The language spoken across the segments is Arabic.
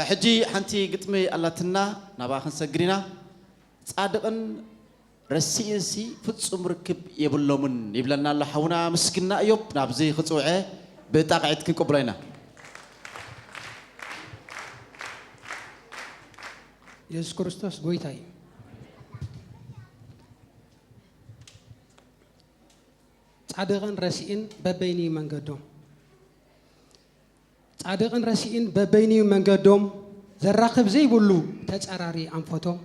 حجي حنتي قطمي اللاتنا نباخن سجرينا صادقن رسيسي فتصم ركب يبلومن يبلنا الله حونا مسكنا أيوب نابزي خصوعه بتاقعد كنقبلينا يسوع كريستوس غويتاي صادقن رسيين ببيني منقدوم صادقن رسيين ببيني منقدوم زراخب زي بلو تصراري انفوتوم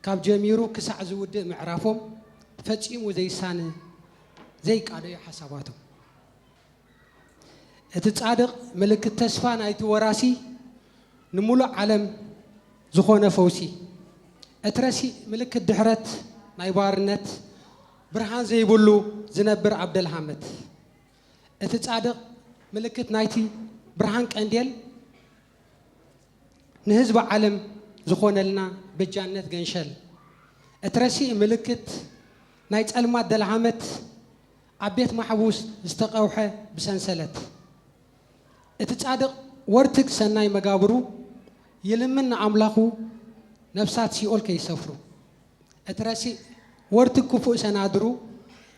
كاب جميرو كسع زود معرافهم فصيمو زي سان زي قادو حساباتهم اتصادق ملكت تسفا نايت وراسي نمولو عالم زخونه فوسي اترسي ملكت دحرت ناي بارنت برهان زي بلو زنبر عبد الحمد اتصادق ملكت نايتي برهان قنديل نهزب عالم زخونه لنا بجانت جنشل اترسي ملكت نايت المات دلعمت عبيت محبوس استقوحه بسنسلت اتصادق ورتك سناي مقابرو يلمن عملاخو نفسات سيول كيسفرو اترسي ورتك كفو سنادرو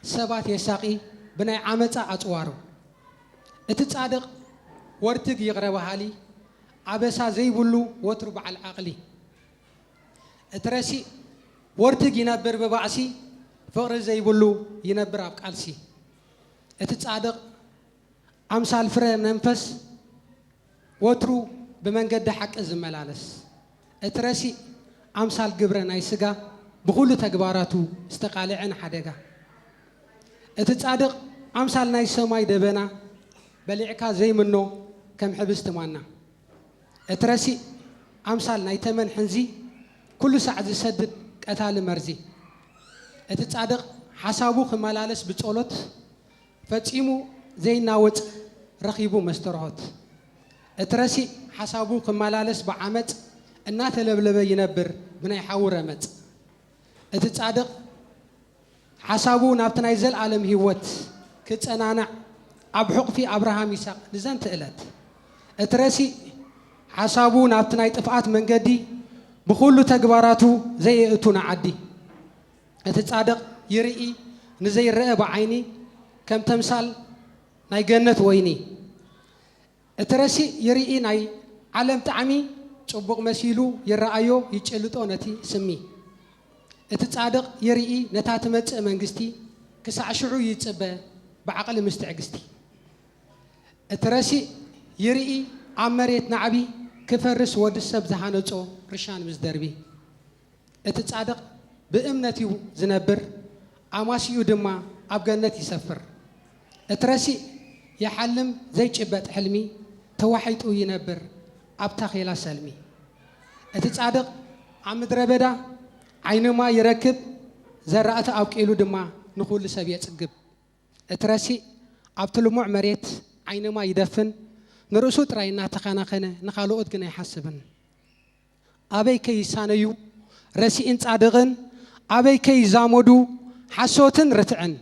سبات يساقي بناي عمتا اطوارو اتصادق ورتك يقرب حالي عبسا زي بلو وترب على العقلي اترسي ورتك ينبر ببعسي فقر زي بلو ينبر بقالسي اتصادق امثال فري منفس وترو بمنقد حق زملالس اترسي امثال جبرنا يسغا بكل تجباراتو استقالعن حدغا اتصادق امثال ناي سماي دبنا بلعكا زي منو كم حبست مانا اترسي امثال ناي تمن حنزي كل ساعه زسدد قتال مرزي اتصادق حسابو خملالس بصولت فصيمو زي ناوط رخيبو مسترهات اترسي حسابو خملالس بعمت እናተ ለብለበ ይነብር ብናይ ሓውረመት እትጻድቅ حسابو ናብተናይ ዘልዓለም ህይወት ክጸናና ኣብ ሕቅፊ አብርሃም ይስሐቅ ንዘንተ እለት እትረሲ حسابو ናብተናይ ጥፍአት መንገዲ بكل تجباراته زي اتونا عدي اتصادق يرئي نزي الرئة بعيني كم تمثال ناي جنة ويني اترسي يرئي ناي علم تعمي صبغ مسيلو يرأيو يجلطو نتي سمي اتصادق يرئي نتاتمت منغستي كسعشعو يصبه بعقل مستعجستي اترسي يرئي عمريت نعبي كفرس ود السب زحانصو رشان مزدربي اتصادق بامنتيو زنبر اماسيو دما اب جنت يسفر اترسي يحلم زي صبت حلمي توحيتو ينبر اب تخيلا سلمي اتصادق عمدره بدا عينما يركب زرعت ابقيلو دما نخول سب يصغب اترسي اب تلمع مريت عينما يدفن نرسو تراينا تخانخنه نخالوت كنا يحسبن ابي كيسانيو رسيين صادقن ابي كيزامودو حسوتن رتعن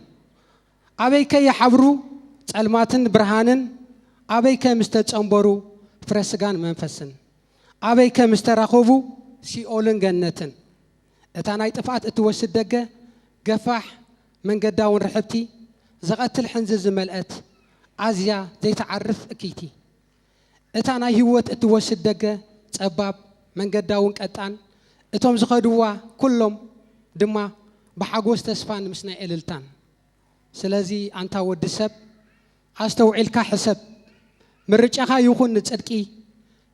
ابي كيحبرو صلماتن برهانن ابي كمستصنبرو فرسغان منفسن ابي كمستراخبو سيولن جنتن اتاناي طفات اتوسد دغه غفاح منغداون رحبتي زقتل حنز زملأت ازيا زي تعرف اكيتي اتانا هيوت اتوسد دغه صباب منغداون قطان اتوم زخدوا كلهم دما بحغوس تسفان مسنا اللتان سلازي انت ودسب استوعلك حسب مرچخا يكون صدقي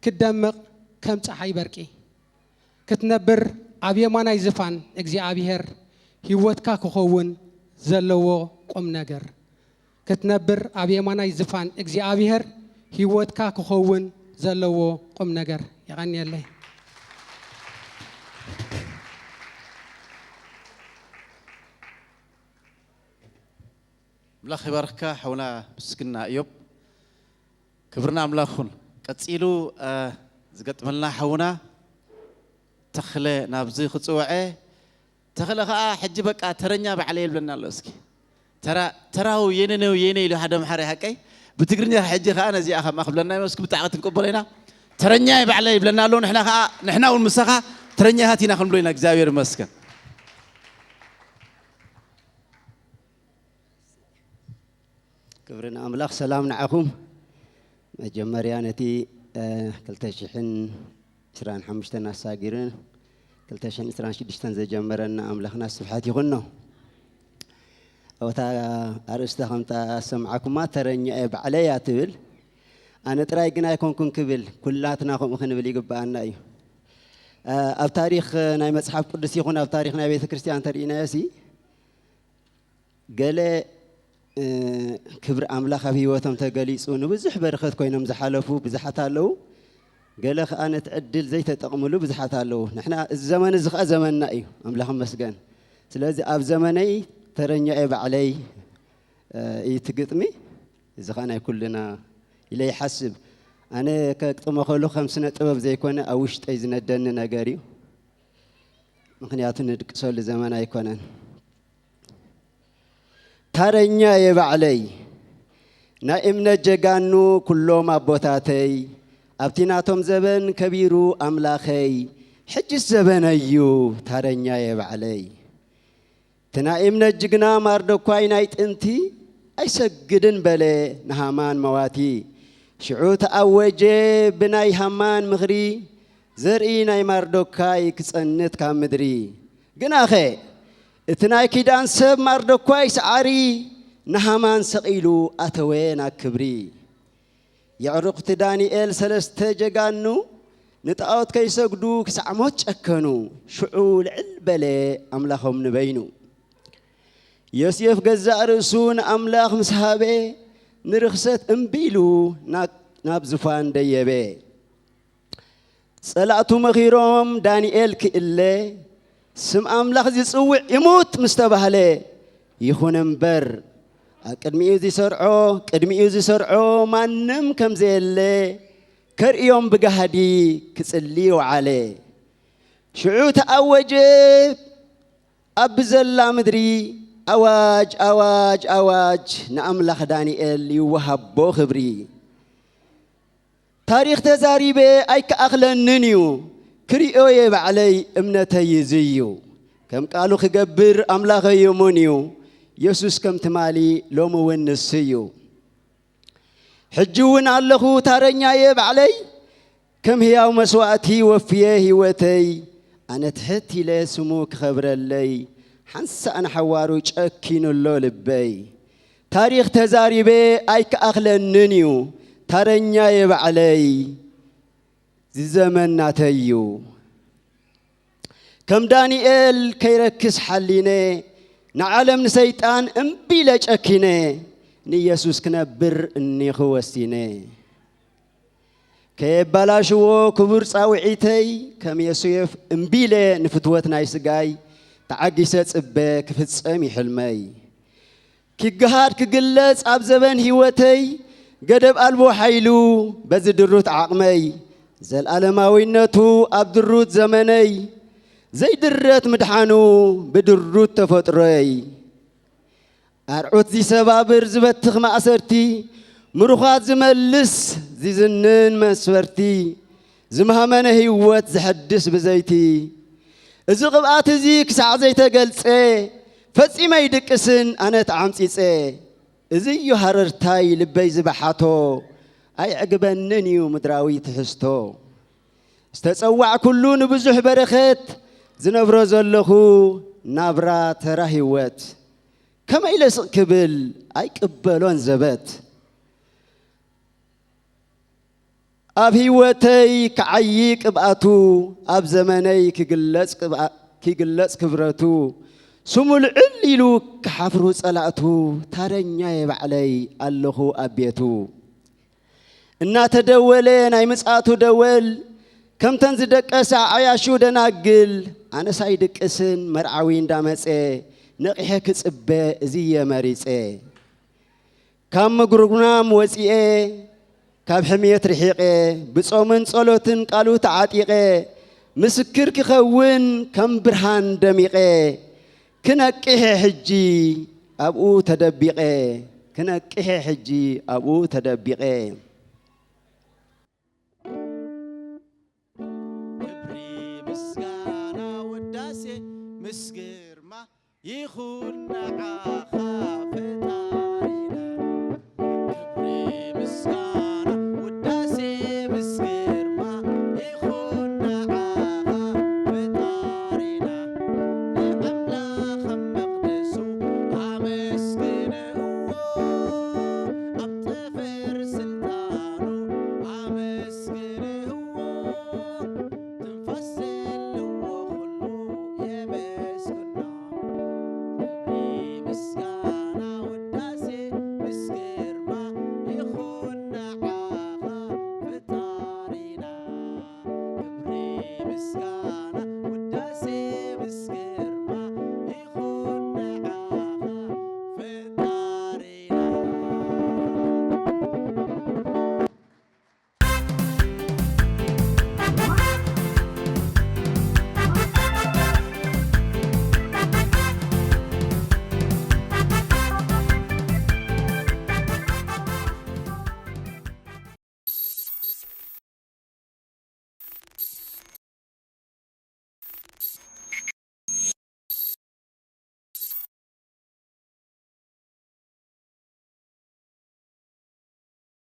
كدمق كم صحي برقي كتنبر ابيماناي زفان እግዚአብሔር ህይወትካ ከሆውን ዘለዎ ቆም ነገር كتنبر ابيماناي زفان እግዚአብሔር ህይወትካ ከሆውን ዘለዎ ቆም ነገር يغني الله ملاخ يباركك حونا مسكنا ايوب كبرنا املاخون قصيلو زغطملنا حونا تخله نابزي خصوعه تخله خا حج بقى ترنيا بعلي يبلنا الله اسكي تراو يننو يني له حدا محري حقي بتغرنيا حج خا انا زي اخ ما خبلنا مسك بتاعت نقبلينا ترنيا بعلي بلنا لون نحنا والمسخة ترنيا هاتينا خلنا بلونا إخزابير مسكن كبرنا أملاخ سلام نعكم مجمريانتي كلتشحن شران حمشتنا ساقيرين كلتشحن شران شدشتن زي جمرنا أملاخنا السبحات يغنوا أو تا أرستهم تا سمعكم ما ترني بعليا تبل أنا تراي جنا يكون كبل كلاتنا خم خن بلي جبان أيه أب تاريخ ناي مصحف قدس يكون أب تاريخ ناي بيت كريستيان ترينا يسي قال كبر أملاخ في وتم تجلس ونبزح برخت كوينم زحلفوا بزحتها له قال أنا تعدل زي تتقملوا بزحتها له نحن الزمن زخ زمننا أيه أملاخ مسجن سلازي أب زمني ترني أب علي يتقطمي إذا خانا كلنا إلي حسب أنا كتم خلو 5 سنة طبب زي كونه أوش تيزن الدن نجاريو مخنياتنا دكسول زمان أيكونن ترنيا يبعلي نائمنا جعانو كلهم أبوتاتي أبتناتهم زبن كبيرو أملاخي حج الزبن أيو ترنيا يبعلي تنائمنا جعنا ماردو كواينايت انتي أيسجدن بله نهامان مواتي شعوت أوجه بناي همان مغري زرعي ناي ماردوكاي كسنت كامدري جناخي اتناي كيدان سب ماردوكاي سعري نهامان سقيلو أتوينا كبري يعرق دانيال سلسته جغانو نتاوت كيسجدو كسعموت أكنو شعول علبله أملاخهم نبينو يوسف جزاء رسون أملاخ مسحابه نرخصت امبيلو نابزفان ديبه صلاتو مخيروم دانيال كإله سم أملاخ زيصوع يموت مستبهله يخون امبر قدمي يوزي سرعو مانم كم زيله كريوم بقهدي كسليو عليه شعو تأوجب أبزلا مدري أواج أواج أواج نأملاخ دانيال يوهبو خبري تاريخ تزاريبه أيك أخلننيو كريو يبعلي امنتي يزيو كم قالوا خجبر أملاخ يمونيو يسوس كم تمالي لومو ونسيو حجون علخو تارنيا يبعلي كم هياو مسواتي وفيه هوتي أنا تحتي لسموك خبر اللي حنس أنا حوارو أكينو اللول بي تاريخ تزاريبي أيك أخلننيو ترنيا يبعلي زي زمن ناتيو كم دانيال كيركس حليني نعلم نسيطان امبيلج أكيني ني يسوس كنبر اني خوستيني كيبالاشو كبر صاوعيتي كم يسوف امبيله نفتوت نايسغاي تعجيسات صبك فصمي حلمي كيغهاد كغلص اب زبن هيوتي قدب قلبو حيلو بزدروت عقمي زلالماوينتو اب دروت زمني زي درت مدحانو بدروت تفطري أرعوت زي سبابر زبتخ ما أسرتي مروخات زملس زي زنن مسفرتي زمهمنا هيوت زحدس بزيتي إذا قبعات زي كسع زي تقلت فسي ما يدكسن أنا تعمسيس إذا يهررتاي لبي زبحاتو أي عقبنني ومدراوي تحستو استسوع كلون بزح برخت زنبرو زلخو نابرا تراهيوت كما إلى كبل أي كبلون زبت أبي وتي كعيق بأتو أب زمني كجلس كبرتو سمول عليلو كحفرو صلاتو تارنيا يبعلي الله أبيتو إن تدولين أي مسأتو دول كم تنزدك أسع عياشو دناقل أنا سايدك اسن مرعوين دامس نقيحة كسبة زي مريس كم قرقنام وزي كاب حمية رحيق بصومن صلوتن قالوا تعاتيق مسكر كخون كم برهان دميق كنقيحة حجي أبو تدبيق كنقيحة حجي أبو تدبيق يخون نعاخ